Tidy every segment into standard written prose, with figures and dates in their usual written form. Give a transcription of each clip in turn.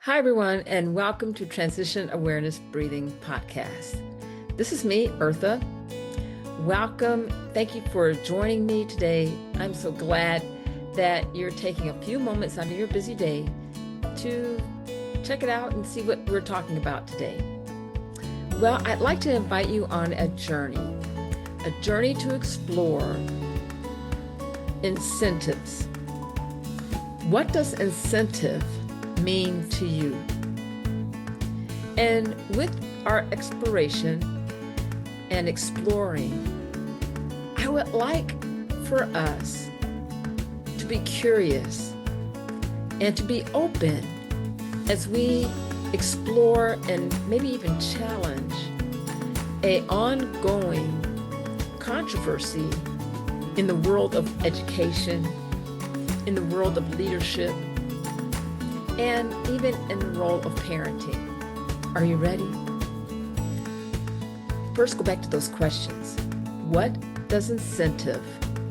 Hi, everyone, and welcome to Transition Awareness Breathing Podcast. This is me, Eartha. Welcome. Thank you for joining me today. I'm so glad that you're taking a few moments out of your busy day to check it out and see what we're talking about today. Well, I'd like to invite you on a journey to explore incentives. What does incentive mean to you? And with our exploration and exploring, I would like for us to be curious and to be open as we explore and maybe even challenge an ongoing controversy in the world of education, in the world of leadership, and even in the role of parenting. Are you ready? First, go back to those questions. What does incentive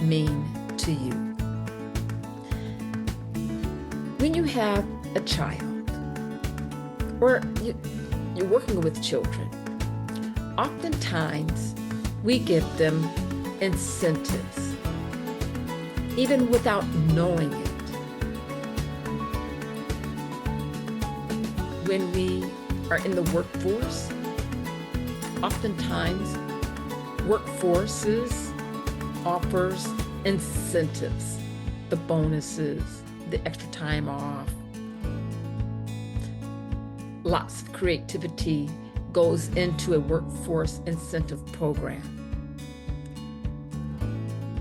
mean to you? When you have a child, or you're working with children, oftentimes we give them incentives, even without knowing it. When we are in the workforce, oftentimes workforces offers incentives, the bonuses, the extra time off. Lots of creativity goes into a workforce incentive program.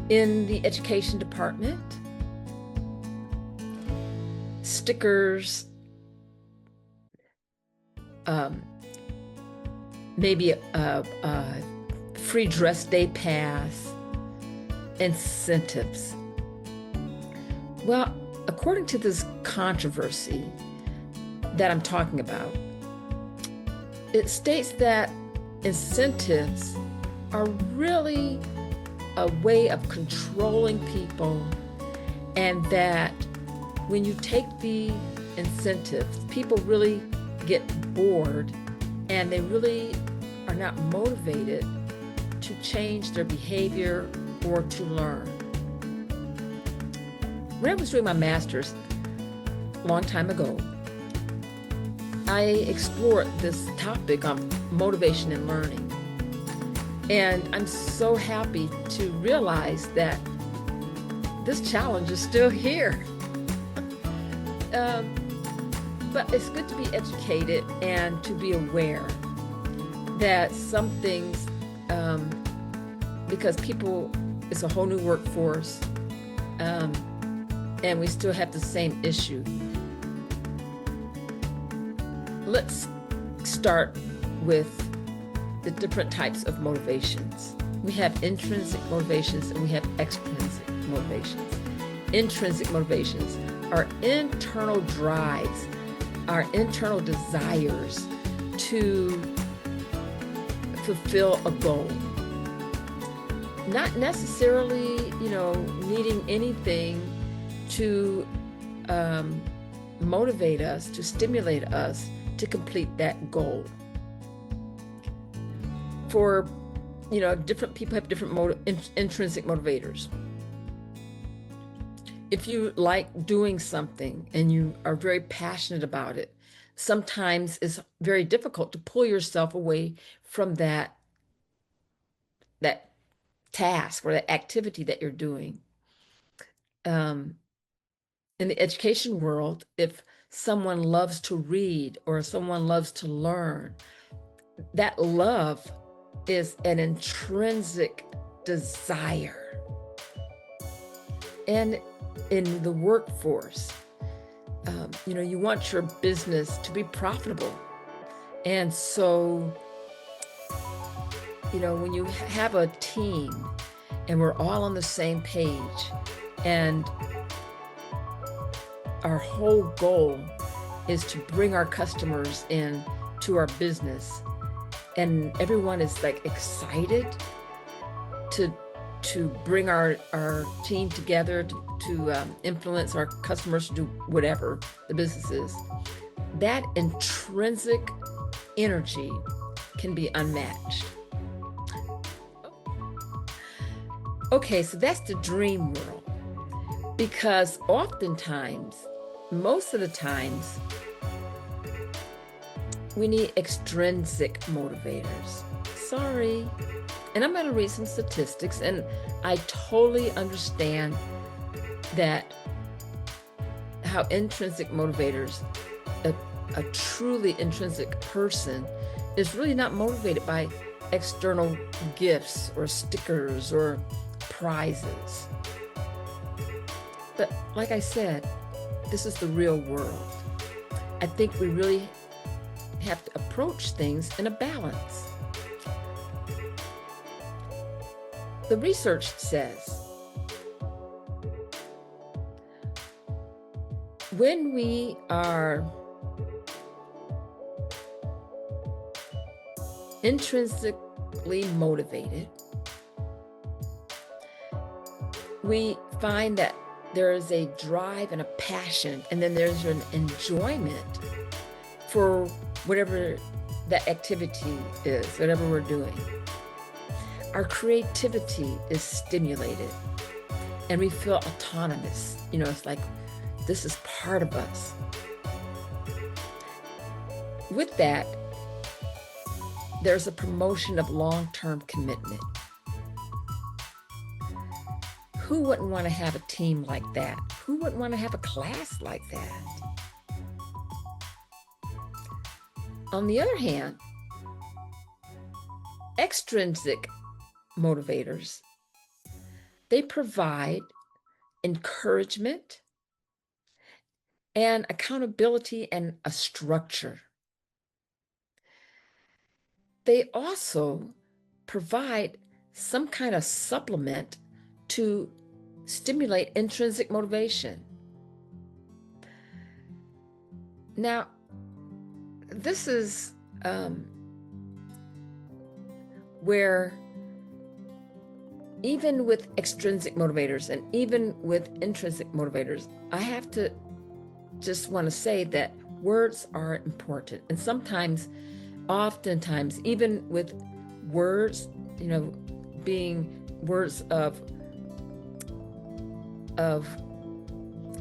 In the education department, stickers, maybe a free dress day pass, incentives. Well, according to this controversy that I'm talking about, it states that incentives are really a way of controlling people, and that when you take the incentives, people really get bored and they really are not motivated to change their behavior or to learn. When I was doing my master's a long time ago, I explored this topic on motivation and learning. And I'm so happy to realize that this challenge is still here. But it's good to be educated and to be aware that some things, because people, it's a whole new workforce, and we still have the same issue. Let's start with the different types of motivations. We have intrinsic motivations and we have extrinsic motivations. Intrinsic motivations are internal drives, our internal desires to fulfill a goal. Not necessarily, needing anything to motivate us, to stimulate us to complete that goal. For, different people have different intrinsic motivators. If you like doing something and you are very passionate about it, sometimes it's very difficult to pull yourself away from that task or that activity that you're doing. In the education world, if someone loves to read or someone loves to learn, that love is an intrinsic desire. And in the workforce, you want your business to be profitable. And so, when you have a team and we're all on the same page and our whole goal is to bring our customers in to our business, and everyone is like excited to bring our team together to influence our customers to do whatever the business is, that intrinsic energy can be unmatched. Okay, so that's the dream world. Because oftentimes, most of the times, we need extrinsic motivators. Sorry. And I'm going to read some statistics, and I totally understand that how intrinsic motivators, a truly intrinsic person, is really not motivated by external gifts or stickers or prizes. But like I said, this is the real world. I think we really have to approach things in a balance. The research says when we are intrinsically motivated, we find that there is a drive and a passion, and then there's an enjoyment for whatever that activity is, whatever we're doing. Our creativity is stimulated, and we feel autonomous. You know, it's like this is part of us. With that, there's a promotion of long-term commitment. Who wouldn't want to have a team like that? Who wouldn't want to have a class like that? On the other hand, extrinsic motivators, they provide encouragement and accountability and a structure. They also provide some kind of supplement to stimulate intrinsic motivation. Now, this is where even with extrinsic motivators and even with intrinsic motivators, I have to just want to say that words are important. And sometimes, oftentimes, even with words, you know, being words of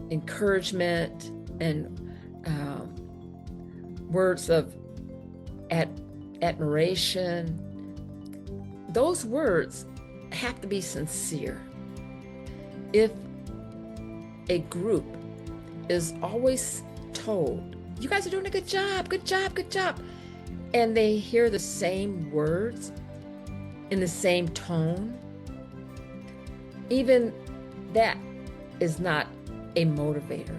encouragement and words of admiration, those words have to be sincere. If a group is always told, you guys are doing a good job, good job, good job, and they hear the same words in the same tone, even that is not a motivator.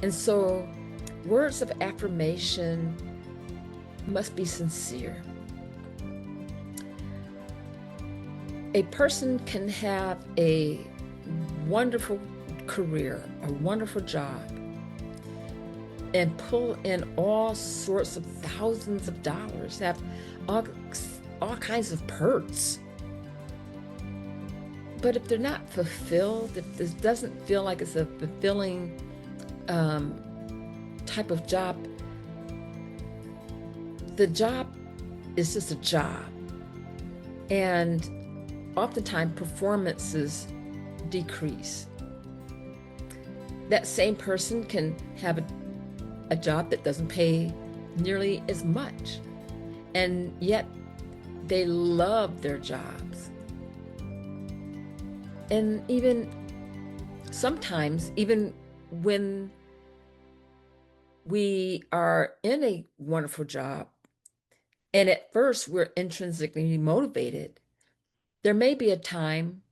And so words of affirmation must be sincere. A person can have a wonderful career, a wonderful job, and pull in all sorts of thousands of dollars, have all kinds of perks. But if they're not fulfilled, if this doesn't feel like it's a fulfilling type of job, the job is just a job. And oftentimes performances decrease. That same person can have a job that doesn't pay nearly as much, and yet they love their jobs. And even sometimes, even when we are in a wonderful job, and at first we're intrinsically motivated, there may be a time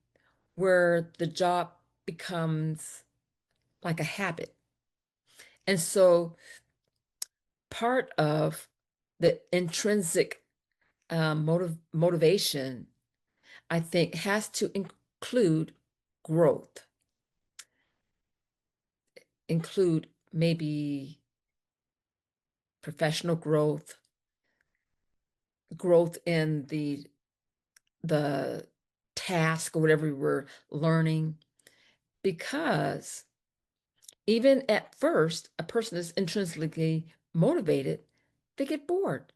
where the job becomes like a habit. And so part of the intrinsic motivation, I think, has to include growth, include maybe professional growth, growth in the task or whatever we're learning, because even at first, a person is intrinsically motivated, they get bored.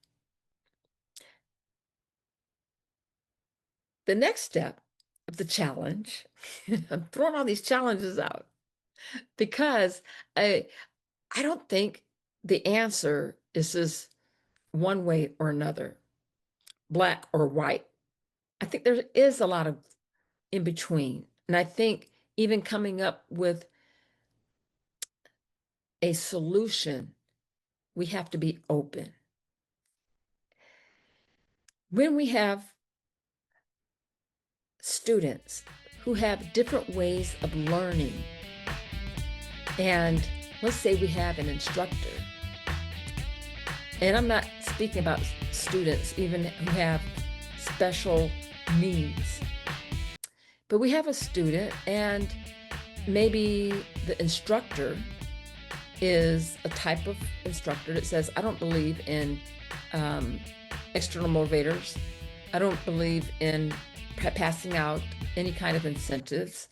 The next step of the challenge, I'm throwing all these challenges out because I don't think the answer is just one way or another, black or white. I think there is a lot of in between. And I think even coming up with a solution, we have to be open. When we have students who have different ways of learning, and let's say we have an instructor, and I'm not speaking about students even who have special needs, but we have a student and maybe the instructor is a type of instructor that says, I don't believe in external motivators. I don't believe in passing out any kind of incentives.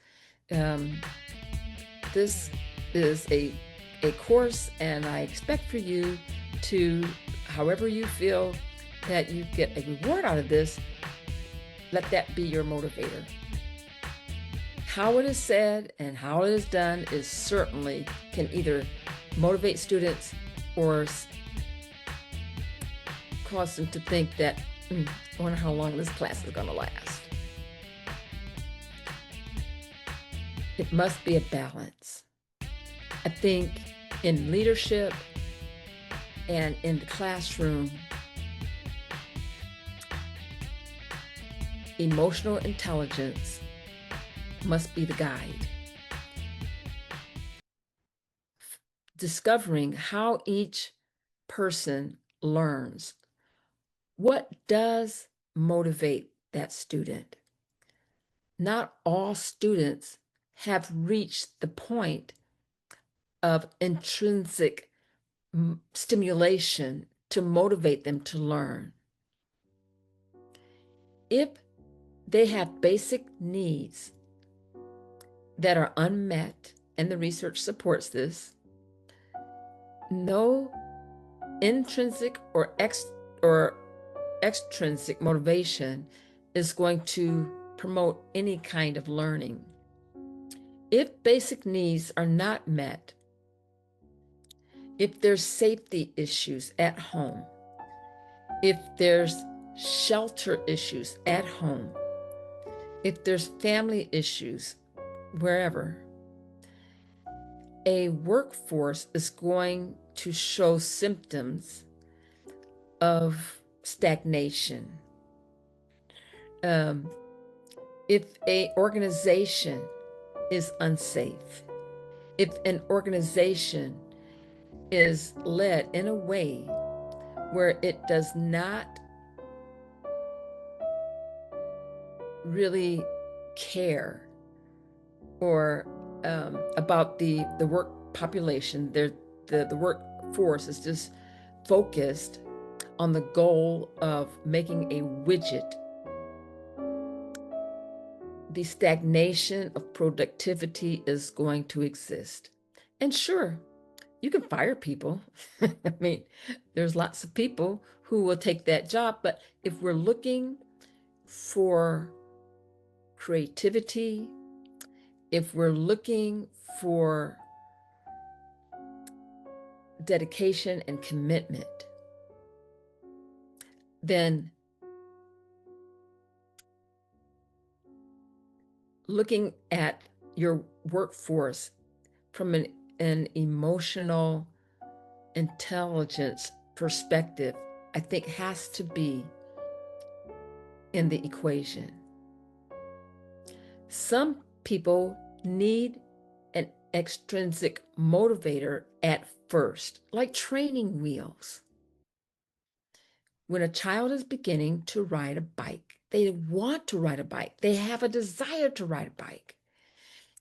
This is a course, and I expect for you to, however you feel that you get a reward out of this, let that be your motivator. How it is said and how it is done is certainly can either motivate students or cause them to think that, I wonder how long this class is going to last. It must be a balance. I think in leadership and in the classroom, emotional intelligence must be the guide. Discovering how each person learns. What does motivate that student? Not all students have reached the point of intrinsic stimulation to motivate them to learn. If they have basic needs that are unmet, and the research supports this, no intrinsic or extrinsic motivation is going to promote any kind of learning. If basic needs are not met, if there's safety issues at home, if there's shelter issues at home, if there's family issues wherever, a workforce is going to show symptoms of stagnation. If an organization is unsafe, if an organization is led in a way where it does not really care or about the work population, the workforce is just focused on the goal of making a widget, the stagnation of productivity is going to exist. And sure, you can fire people. I mean, there's lots of people who will take that job, but if we're looking for creativity, if we're looking for dedication and commitment, then looking at your workforce from an emotional intelligence perspective, I think has to be in the equation. Some people need an extrinsic motivator at first, like training wheels. When a child is beginning to ride a bike, they want to ride a bike. They have a desire to ride a bike.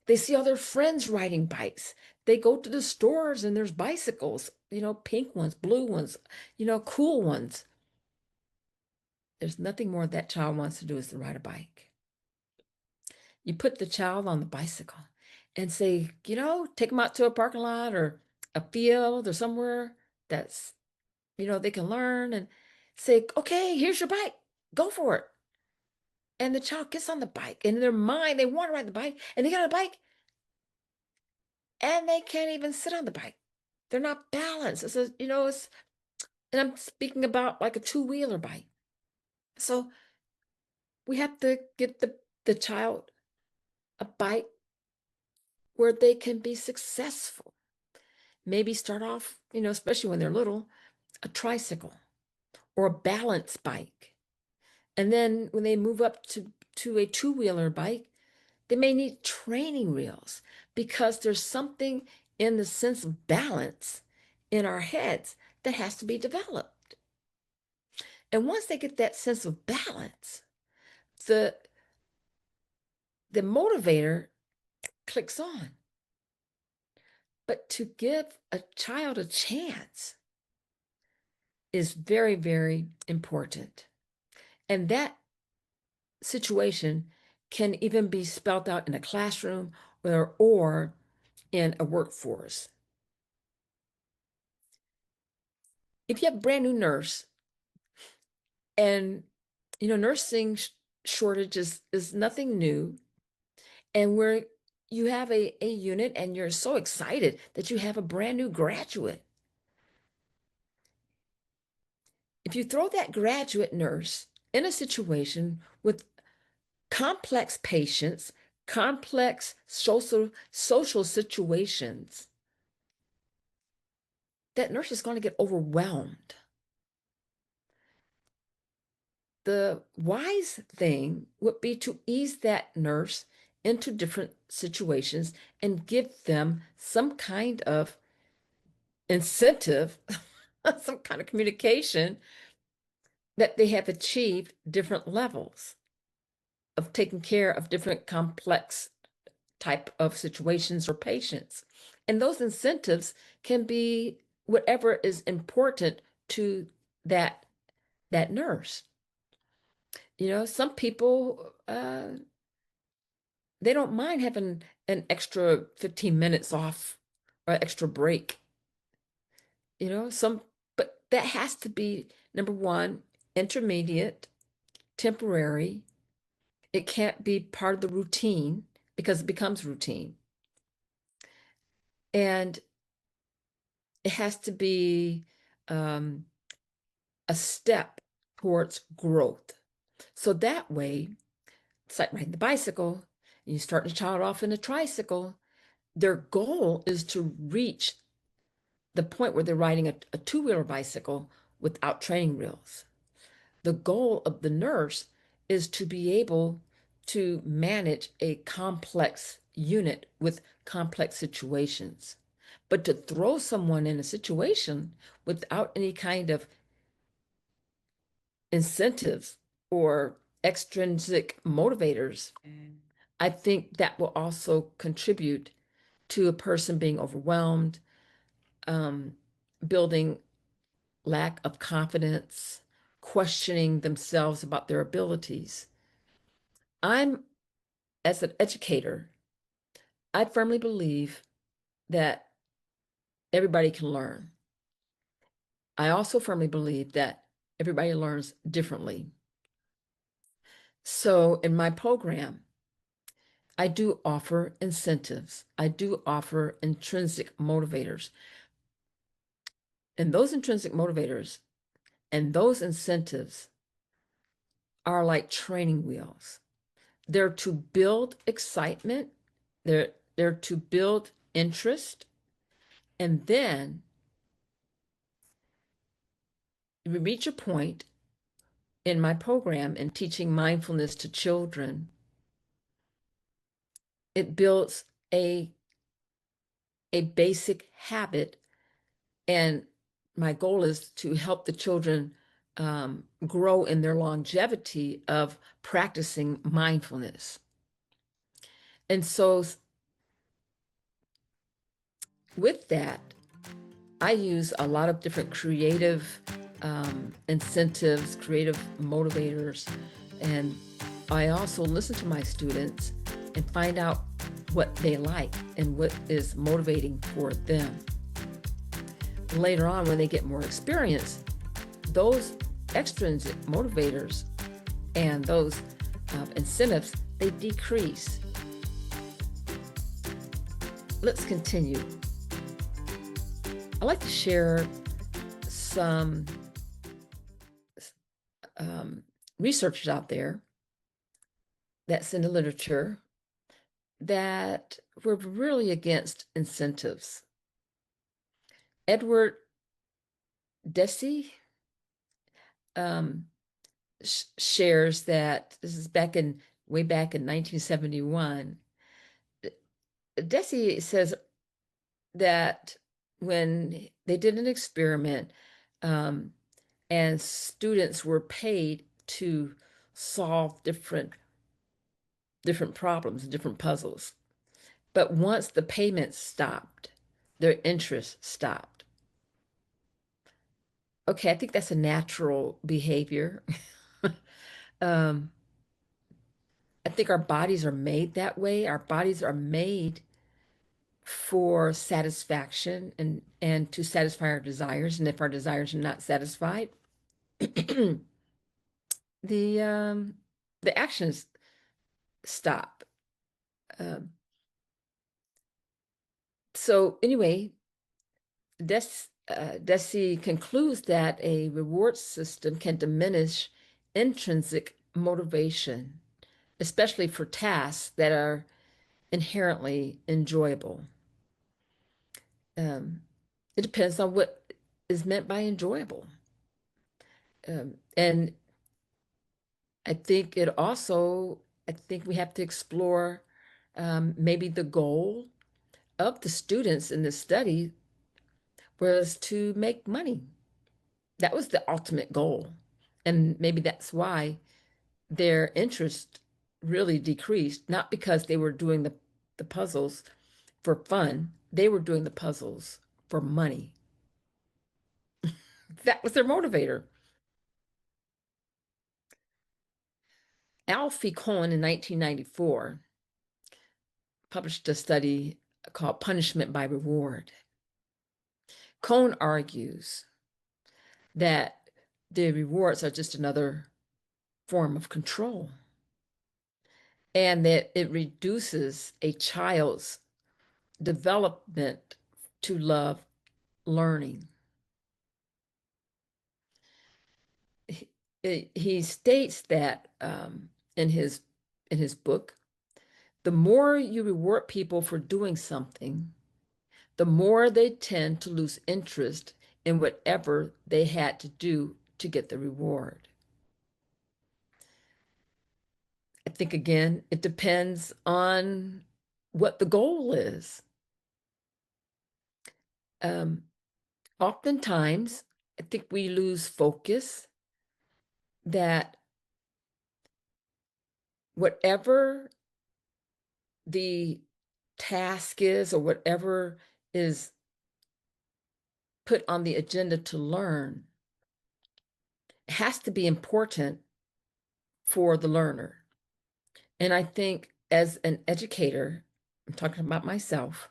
They see all their friends riding bikes. They go to the stores and there's bicycles, pink ones, blue ones, cool ones. There's nothing more that child wants to do is to ride a bike. You put the child on the bicycle and say, take them out to a parking lot or a field or somewhere that's they can learn and say, okay, here's your bike, go for it. And the child gets on the bike, and in their mind, they want to ride the bike, and they get on the bike, and they can't even sit on the bike. They're not balanced. And I'm speaking about like a two-wheeler bike. So we have to get the child a bike where they can be successful. Maybe start off, especially when they're little, a tricycle or a balance bike. And then when they move up to a two-wheeler bike, they may need training wheels because there's something in the sense of balance in our heads that has to be developed. And once they get that sense of balance, the motivator clicks on. But to give a child a chance is very, very important. And that situation can even be spelled out in a classroom or in a workforce. If you have a brand new nurse, and nursing shortage is nothing new, and where you have a unit and you're so excited that you have a brand new graduate. If you throw that graduate nurse in a situation with complex patients, complex social situations, that nurse is going to get overwhelmed. The wise thing would be to ease that nurse into different situations and give them some kind of incentive, some kind of communication that they have achieved different levels of taking care of different complex type of situations or patients. And those incentives can be whatever is important to that nurse. Some people, they don't mind having an extra 15 minutes off or extra break. But that has to be, number one, intermediate, temporary. It can't be part of the routine because it becomes routine. And it has to be a step towards growth. So that way, it's like riding the bicycle. You start the child off in a tricycle. Their goal is to reach the point where they're riding a two-wheeler bicycle without training wheels. The goal of the nurse is to be able to manage a complex unit with complex situations. But to throw someone in a situation without any kind of incentives or extrinsic motivators, I think that will also contribute to a person being overwhelmed, building lack of confidence, questioning themselves about their abilities. As an educator, I firmly believe that everybody can learn. I also firmly believe that everybody learns differently. So in my program, I do offer incentives. I do offer intrinsic motivators. And those intrinsic motivators and those incentives are like training wheels. They're to build excitement. They're to build interest. And then we reach a point in my program in teaching mindfulness to children. It builds a basic habit, and my goal is to help the children grow in their longevity of practicing mindfulness. And so with that, I use a lot of different creative incentives, creative motivators, and I also listen to my students and find out what they like and what is motivating for them. later on, when they get more experience, those extrinsic motivators and those incentives, they decrease. Let's continue. I'd like to share some research out there that's in the literature that were really against incentives. Edward Deci shares that this is way back in 1971. Deci says that when they did an experiment and students were paid to solve different problems, different puzzles, but once the payments stopped, their interest stopped. Okay, I think that's a natural behavior. um, I think our bodies are made that way. Our bodies are made for satisfaction and to satisfy our desires. And if our desires are not satisfied, the the actions stop. Um, so anyway, Deci concludes that a reward system can diminish intrinsic motivation, especially for tasks that are inherently enjoyable. Um, it depends on what is meant by enjoyable. And I think we have to explore maybe the goal of the students in this study was to make money. That was the ultimate goal. And maybe that's why their interest really decreased, not because they were doing the puzzles for fun, they were doing the puzzles for money. That was their motivator. Alfie Kohn in 1994 published a study called Punishment by Reward. Kohn argues that the rewards are just another form of control and that it reduces a child's development to love learning. He states that in his book, the more you reward people for doing something, the more they tend to lose interest in whatever they had to do to get the reward. I think again, it depends on what the goal is. Um, Oftentimes, I think we lose focus that whatever the task is or whatever is put on the agenda to learn has to be important for the learner. And I think as an educator, I'm talking about myself,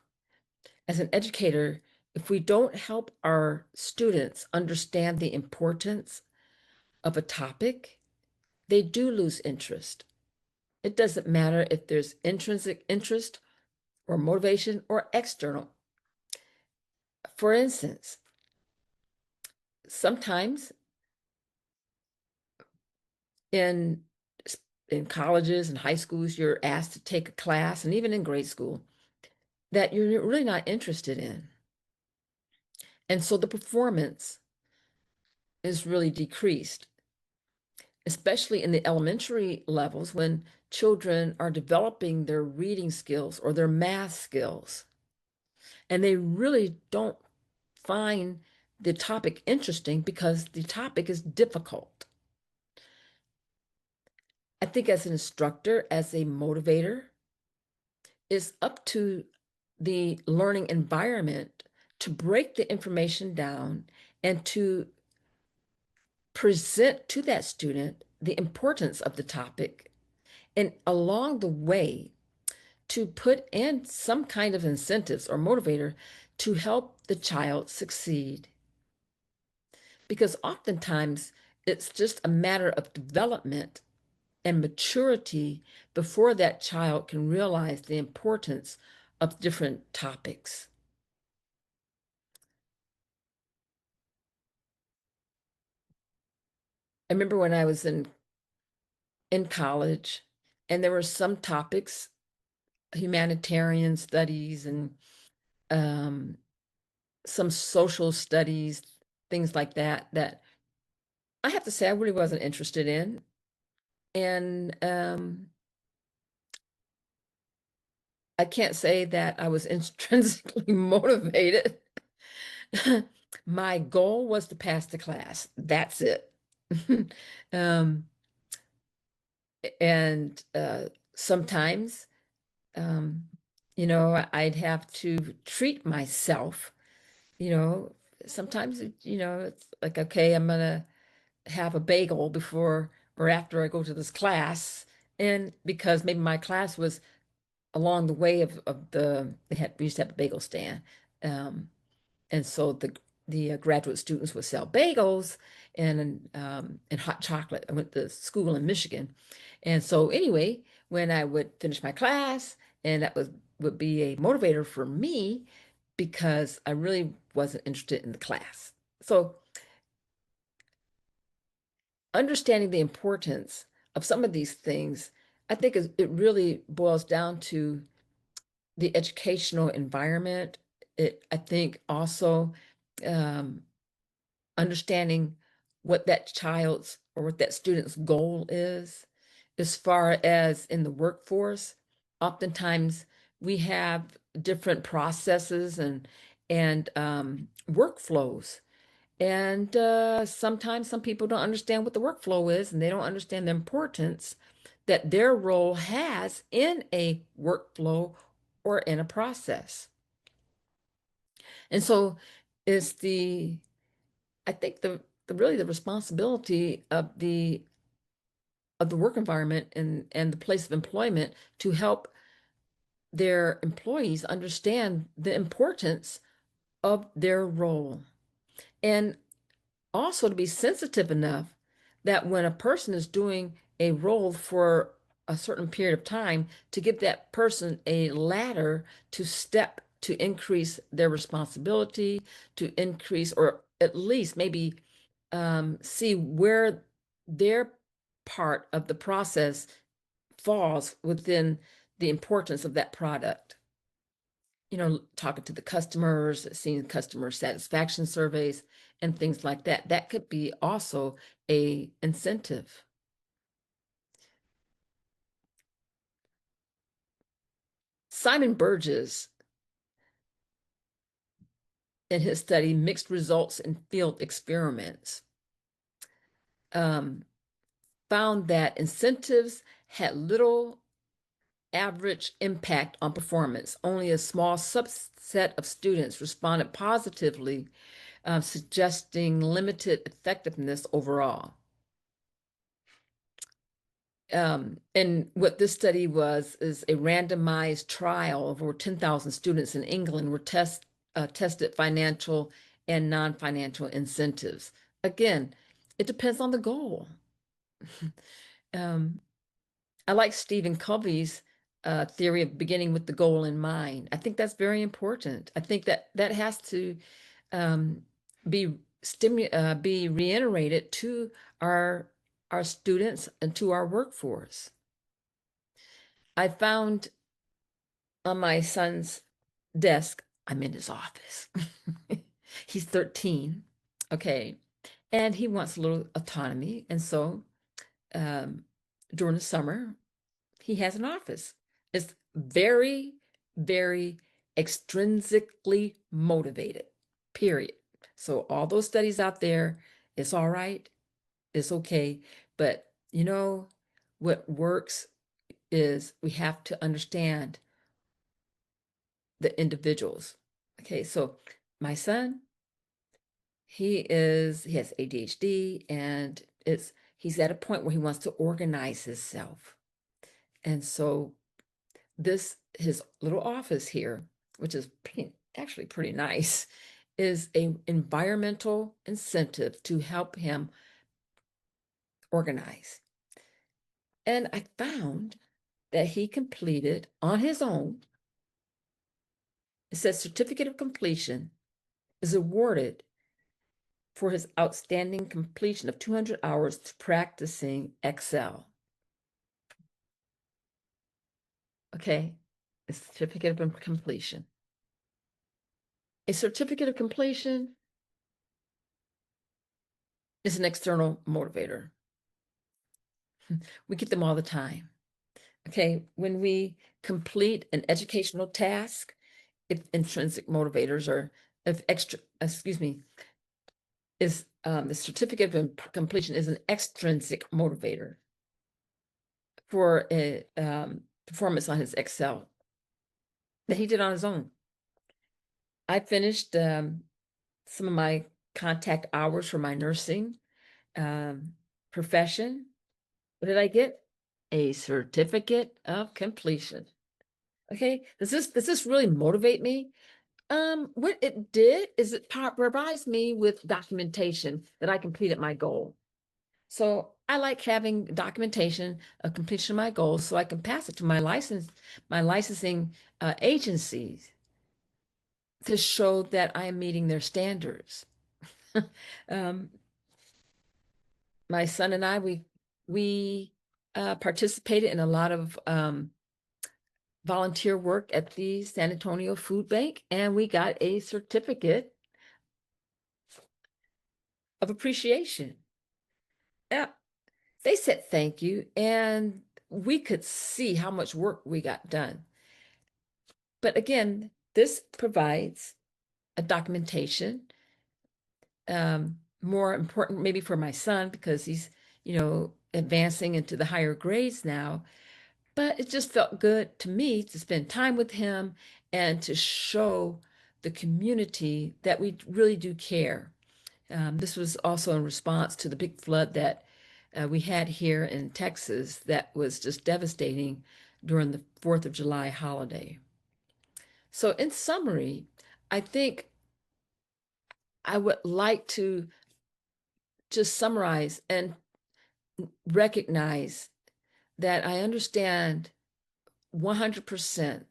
as an educator, if we don't help our students understand the importance of a topic, they do lose interest. It doesn't matter if there's intrinsic interest or motivation or external. For instance, sometimes in in colleges and high schools, you're asked to take a class, and even in grade school, that you're really not interested in. And so the performance is really decreased, especially in the elementary levels when children are developing their reading skills or their math skills. And they really don't find the topic interesting because the topic is difficult. I think as an instructor, as a motivator, it's up to the learning environment to break the information down and to present to that student the importance of the topic, and along the way to put in some kind of incentives or motivator to help the child succeed. Because oftentimes it's just a matter of development and maturity before that child can realize the importance of different topics. I remember when I was in college, and there were some topics, humanitarian studies and um, some social studies, things like that, that I have to say I really wasn't interested in. And I can't say that I was intrinsically motivated. My goal was to pass the class. That's it. um, and sometimes, um, I'd have to treat myself. You know, sometimes, it's like, okay, I'm gonna have a bagel before or after I go to this class. And because maybe my class was along the way of we used to have a bagel stand. Um, and so the graduate students would sell bagels and hot chocolate. I went to school in Michigan, and so anyway, when I would finish my class, and that would be a motivator for me because I really wasn't interested in the class. So understanding the importance of some of these things, I think it really boils down to the educational environment. I think also um, understanding what that child's or what that student's goal is. As far as in the workforce, oftentimes we have different processes and workflows. And sometimes some people don't understand what the workflow is, and they don't understand the importance that their role has in a workflow or in a process. And so it's I think the really the responsibility of the work environment and the place of employment to help their employees understand the importance of their role. And also to be sensitive enough that when a person is doing a role for a certain period of time, to give that person a ladder to step to increase their responsibility, to increase, or at least maybe see where their part of the process falls within the importance of that product. Talking to the customers, seeing customer satisfaction surveys and things like that. That could be also a incentive. Simon Burgess, in his study, Mixed Results in Field Experiments, um, found that incentives had little average impact on performance. Only a small subset of students responded positively, suggesting limited effectiveness overall. And what this study is a randomized trial of over 10,000 students in England were tested financial and non-financial incentives. Again, it depends on the goal. um, I like Stephen Covey's theory of beginning with the goal in mind. I think that's very important. I think that has to um, be reiterated to our students and to our workforce. I found on my son's desk, I'm in his office. He's 13, okay, and he wants a little autonomy. And so um, during the summer, he has an office. It's very, very extrinsically motivated, period. So all those studies out there, it's all right, it's okay. But what works is we have to understand the individuals. Okay, so my son, he has ADHD, and he's at a point where he wants to organize himself. And so his little office here, which is actually pretty nice, is an environmental incentive to help him organize. And I found that he completed on his own. It says certificate of completion is awarded for his outstanding completion of 200 hours practicing Excel. Okay, a certificate of completion. A certificate of completion is an external motivator. We get them all the time. Okay, when we complete an educational task, if intrinsic motivators or if is the certificate of completion is an extrinsic motivator for a performance on his Excel that he did on his own. I finished some of my contact hours for my nursing profession. What did I get? A certificate of completion. Okay, does this really motivate me? What it did is it provides me with documentation that I completed my goal. So I like having documentation of completion of my goals so I can pass it to my licensing agencies to show that I am meeting their standards. um, my son and I, we participated in a lot of volunteer work at the San Antonio Food Bank, and we got a certificate of appreciation. Yeah, they said thank you, and we could see how much work we got done. But again, this provides a documentation, more important maybe for my son because he's, advancing into the higher grades now. But it just felt good to me to spend time with him and to show the community that we really do care. This was also in response to the big flood that we had here in Texas that was just devastating during the 4th of July holiday. So, in summary, I think I would like to just summarize and recognize that I understand 100%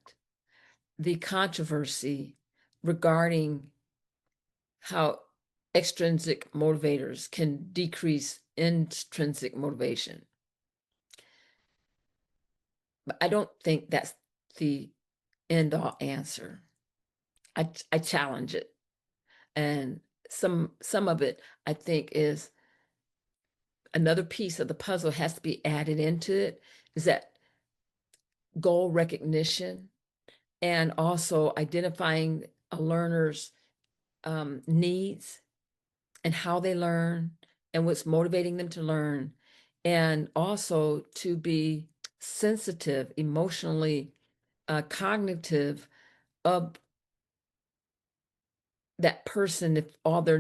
the controversy regarding how extrinsic motivators can decrease intrinsic motivation. But I don't think that's the end all answer. I challenge it. And some of it I think is another piece of the puzzle has to be added into it, is that goal recognition and also identifying a learner's needs and how they learn and what's motivating them to learn, and also to be sensitive, emotionally cognitive of that person if all their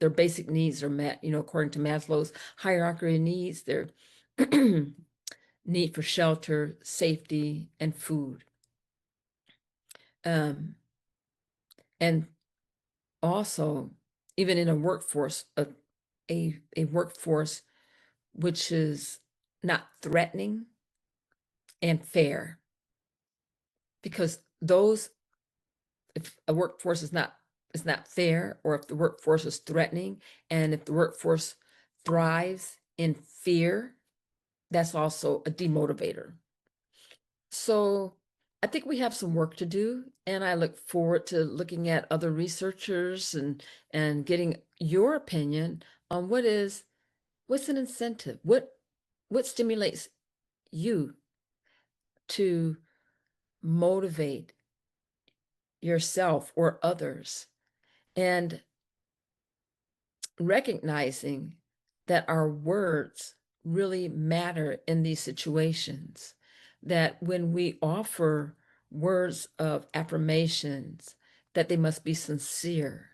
basic needs are met, according to Maslow's hierarchy of needs, their need for shelter, safety, and food. And also, even in a workforce, a workforce which is not threatening and fair, because if a workforce is not fair, or if the workforce is threatening, and if the workforce thrives in fear, that's also a demotivator. So I think we have some work to do, and I look forward to looking at other researchers and getting your opinion on what's an incentive, what stimulates you to motivate yourself or others, and recognizing that our words really matter in these situations, that when we offer words of affirmations, that they must be sincere.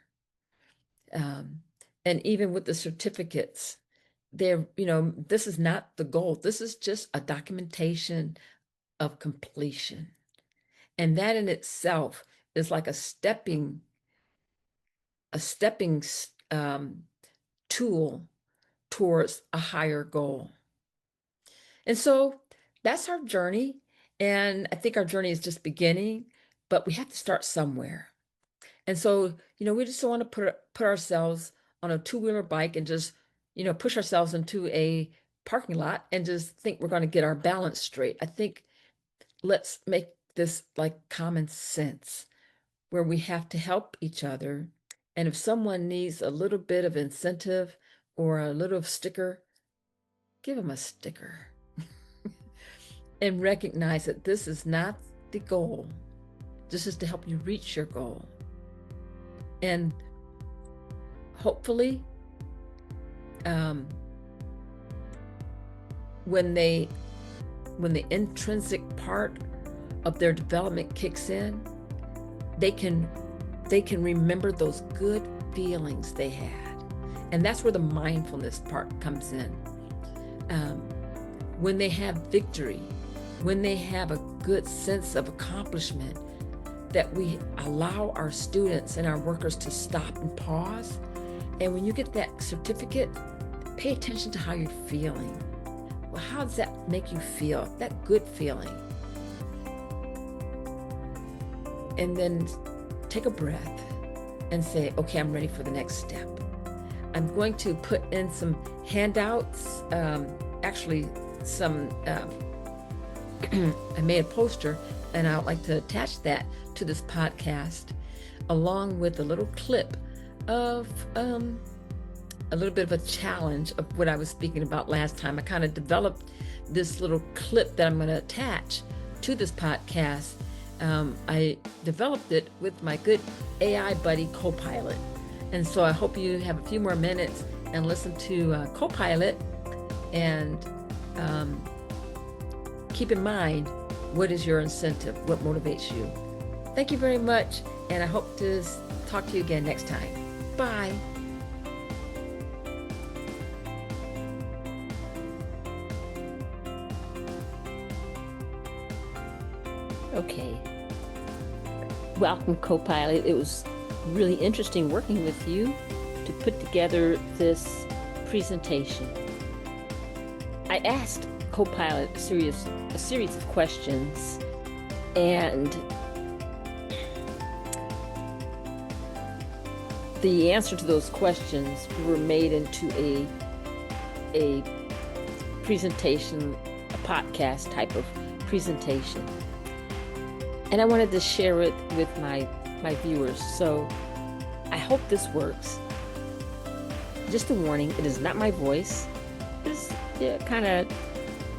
And even with the certificates, this is not the goal. This is just a documentation of completion. And that in itself is like a stepping stepping tool towards a higher goal. And so that's our journey. And I think our journey is just beginning, but we have to start somewhere. And so, we just don't want to put ourselves on a two-wheeler bike and just, push ourselves into a parking lot and just think we're going to get our balance straight. I think let's make this like common sense where we have to help each other. And if someone needs a little bit of incentive or a little sticker, give them a sticker. And recognize that this is not the goal. This is to help you reach your goal. And hopefully, when the intrinsic part of their development kicks in, they can remember those good feelings they had. And that's where the mindfulness part comes in. When they have victory, when they have a good sense of accomplishment, that we allow our students and our workers to stop and pause. And when you get that certificate, pay attention to how you're feeling. Well, how does that make you feel? That good feeling. And then take a breath and say, okay, I'm ready for the next step. I'm going to put in some handouts, actually some, I made a poster, and I'd like to attach that to this podcast, along with a little clip of a little bit of a challenge of what I was speaking about last time. I kind of developed this little clip that I'm going to attach to this podcast. I developed it with my good AI buddy, Copilot. And so I hope you have a few more minutes and listen to Copilot, and keep in mind, what is your incentive? What motivates you? Thank you very much, and I hope to talk to you again next time. Bye. Okay. Welcome, Copilot. It was really interesting working with you to put together this presentation. I asked Copilot a series of questions, and the answer to those questions were made into a presentation, a podcast type of presentation. And I wanted to share it with my viewers. So I hope this works. Just a warning, it is not my voice. It's kind of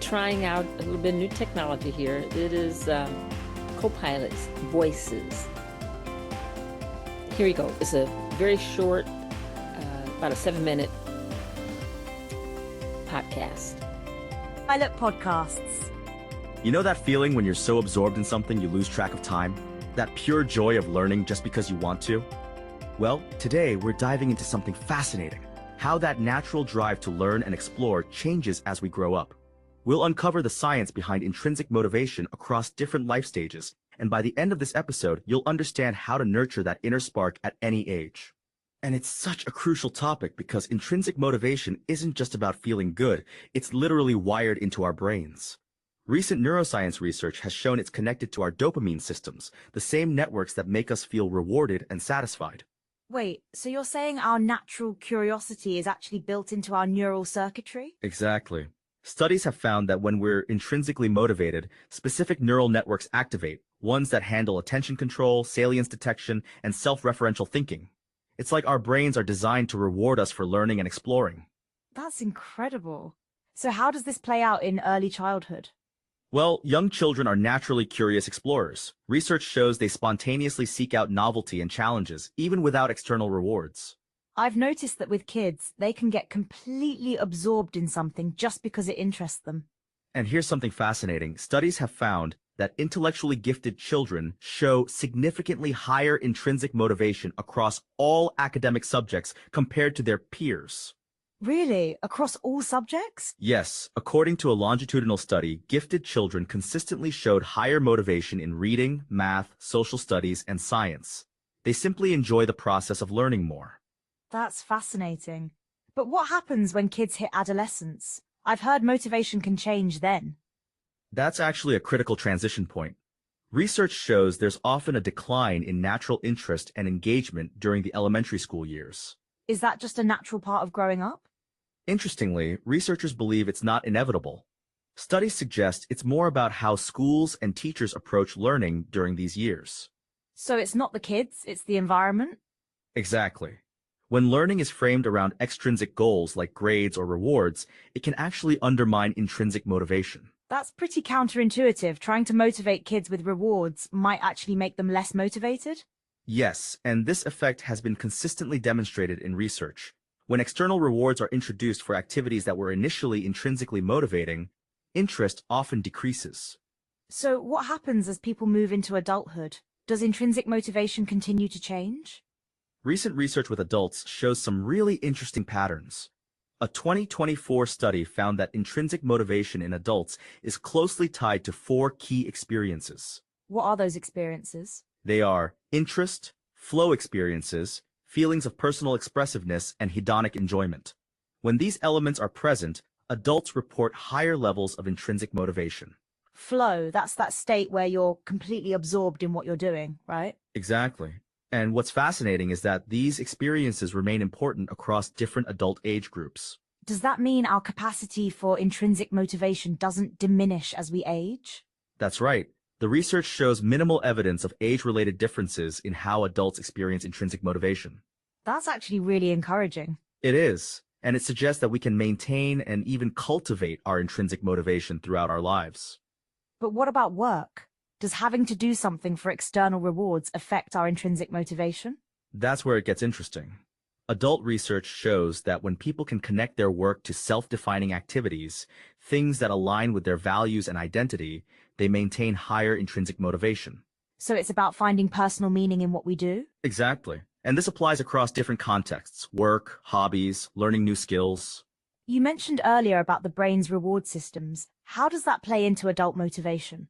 trying out a little bit of new technology here. It is Copilot's voices. Here we go. It's a very short, about a 7-minute podcast. Pilot podcasts. You know that feeling when you're so absorbed in something you lose track of time? That pure joy of learning just because you want to? Well, today we're diving into something fascinating. How that natural drive to learn and explore changes as we grow up. We'll uncover the science behind intrinsic motivation across different life stages, and by the end of this episode, you'll understand how to nurture that inner spark at any age. And it's such a crucial topic because intrinsic motivation isn't just about feeling good, it's literally wired into our brains. Recent neuroscience research has shown it's connected to our dopamine systems, the same networks that make us feel rewarded and satisfied. Wait, so you're saying our natural curiosity is actually built into our neural circuitry? Exactly. Studies have found that when we're intrinsically motivated, specific neural networks activate, ones that handle attention control, salience detection, and self-referential thinking. It's like our brains are designed to reward us for learning and exploring. That's incredible. So how does this play out in early childhood? Well, young children are naturally curious explorers. Research shows they spontaneously seek out novelty and challenges, even without external rewards. I've noticed that with kids, they can get completely absorbed in something just because it interests them. And here's something fascinating. Studies have found that intellectually gifted children show significantly higher intrinsic motivation across all academic subjects compared to their peers. Really? Across all subjects? Yes, according to a longitudinal study, gifted children consistently showed higher motivation in reading, math, social studies, and science. They simply enjoy the process of learning more. That's fascinating. But what happens when kids hit adolescence? I've heard motivation can change then. That's actually a critical transition point. Research shows there's often a decline in natural interest and engagement during the elementary school years. Is that just a natural part of growing up? Interestingly, researchers believe it's not inevitable. Studies suggest it's more about how schools and teachers approach learning during these years. So it's not the kids, it's the environment? Exactly. When learning is framed around extrinsic goals like grades or rewards, it can actually undermine intrinsic motivation. That's pretty counterintuitive. Trying to motivate kids with rewards might actually make them less motivated? Yes, and this effect has been consistently demonstrated in research. When external rewards are introduced for activities that were initially intrinsically motivating, interest often decreases. So what happens as people move into adulthood? Does intrinsic motivation continue to change? Recent research with adults shows some really interesting patterns. A 2024 study found that intrinsic motivation in adults is closely tied to 4 key experiences. What are those experiences? They are interest, flow experiences, feelings of personal expressiveness, and hedonic enjoyment. When these elements are present, adults report higher levels of intrinsic motivation. Flow, that's that state where you're completely absorbed in what you're doing, right? Exactly. And what's fascinating is that these experiences remain important across different adult age groups. Does that mean our capacity for intrinsic motivation doesn't diminish as we age? That's right. The research shows minimal evidence of age-related differences in how adults experience intrinsic motivation. That's actually really encouraging. It is, and it suggests that we can maintain and even cultivate our intrinsic motivation throughout our lives. But what about work? Does having to do something for external rewards affect our intrinsic motivation? That's where it gets interesting. Adult research shows that when people can connect their work to self-defining activities, things that align with their values and identity, they maintain higher intrinsic motivation. So it's about finding personal meaning in what we do? Exactly. And this applies across different contexts: work, hobbies, learning new skills. You mentioned earlier about the brain's reward systems. How does that play into adult motivation?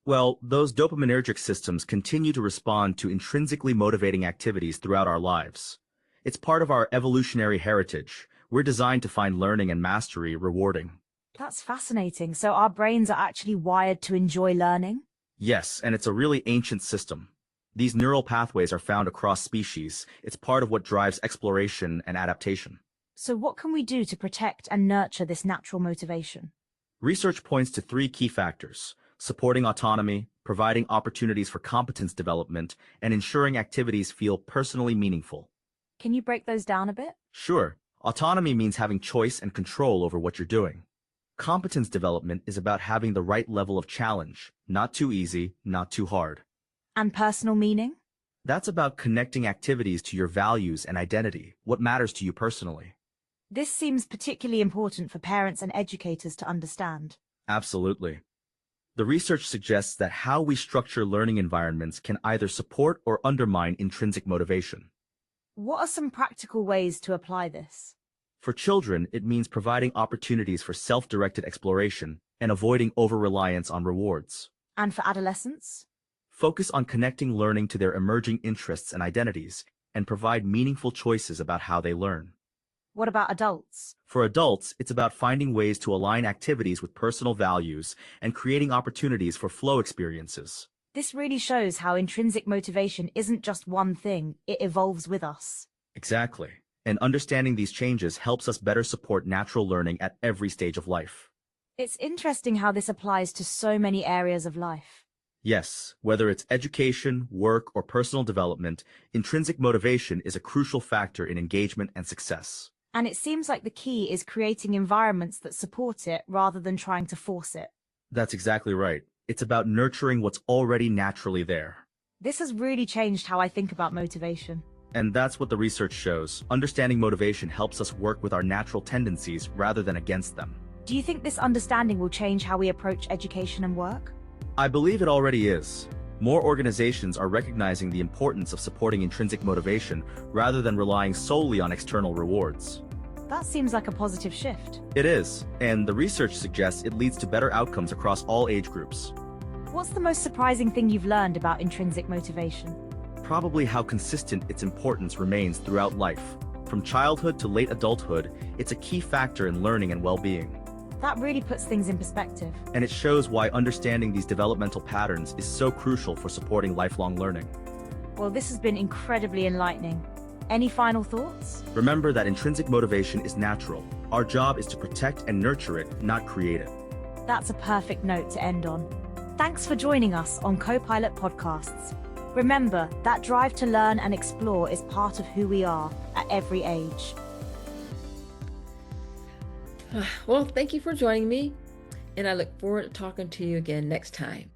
Well, those dopaminergic systems continue to respond to intrinsically motivating activities throughout our lives. It's part of our evolutionary heritage. We're designed to find learning and mastery rewarding. That's fascinating. So our brains are actually wired to enjoy learning? Yes, and it's a really ancient system. These neural pathways are found across species. It's part of what drives exploration and adaptation. So what can we do to protect and nurture this natural motivation? Research points to 3 key factors: supporting autonomy, providing opportunities for competence development, and ensuring activities feel personally meaningful. Can you break those down a bit? Sure, autonomy means having choice and control over what you're doing. Competence development is about having the right level of challenge, not too easy, not too hard. And personal meaning? That's about connecting activities to your values and identity, what matters to you personally. This seems particularly important for parents and educators to understand. Absolutely. The research suggests that how we structure learning environments can either support or undermine intrinsic motivation. What are some practical ways to apply this? For children, it means providing opportunities for self-directed exploration and avoiding over-reliance on rewards. And for adolescents? Focus on connecting learning to their emerging interests and identities, and provide meaningful choices about how they learn. What about adults? For adults, it's about finding ways to align activities with personal values and creating opportunities for flow experiences. This really shows how intrinsic motivation isn't just one thing, it evolves with us. Exactly. And understanding these changes helps us better support natural learning at every stage of life. It's interesting how this applies to so many areas of life. Yes, whether it's education, work, or personal development, intrinsic motivation is a crucial factor in engagement and success. And it seems like the key is creating environments that support it rather than trying to force it. That's exactly right. It's about nurturing what's already naturally there. This has really changed how I think about motivation. And that's what the research shows. Understanding motivation helps us work with our natural tendencies rather than against them. Do you think this understanding will change how we approach education and work? I believe it already is. More organizations are recognizing the importance of supporting intrinsic motivation rather than relying solely on external rewards. That seems like a positive shift. It is, and the research suggests it leads to better outcomes across all age groups. What's the most surprising thing you've learned about intrinsic motivation? probably how consistent its importance remains throughout life. From childhood to late adulthood, it's a key factor in learning and well-being. That really puts things in perspective. And it shows why understanding these developmental patterns is so crucial for supporting lifelong learning. Well, this has been incredibly enlightening. Any final thoughts? Remember that intrinsic motivation is natural. Our job is to protect and nurture it, not create it. That's a perfect note to end on. Thanks for joining us on Co-Pilot Podcasts. Remember, that drive to learn and explore is part of who we are at every age. Well, thank you for joining me, and I look forward to talking to you again next time.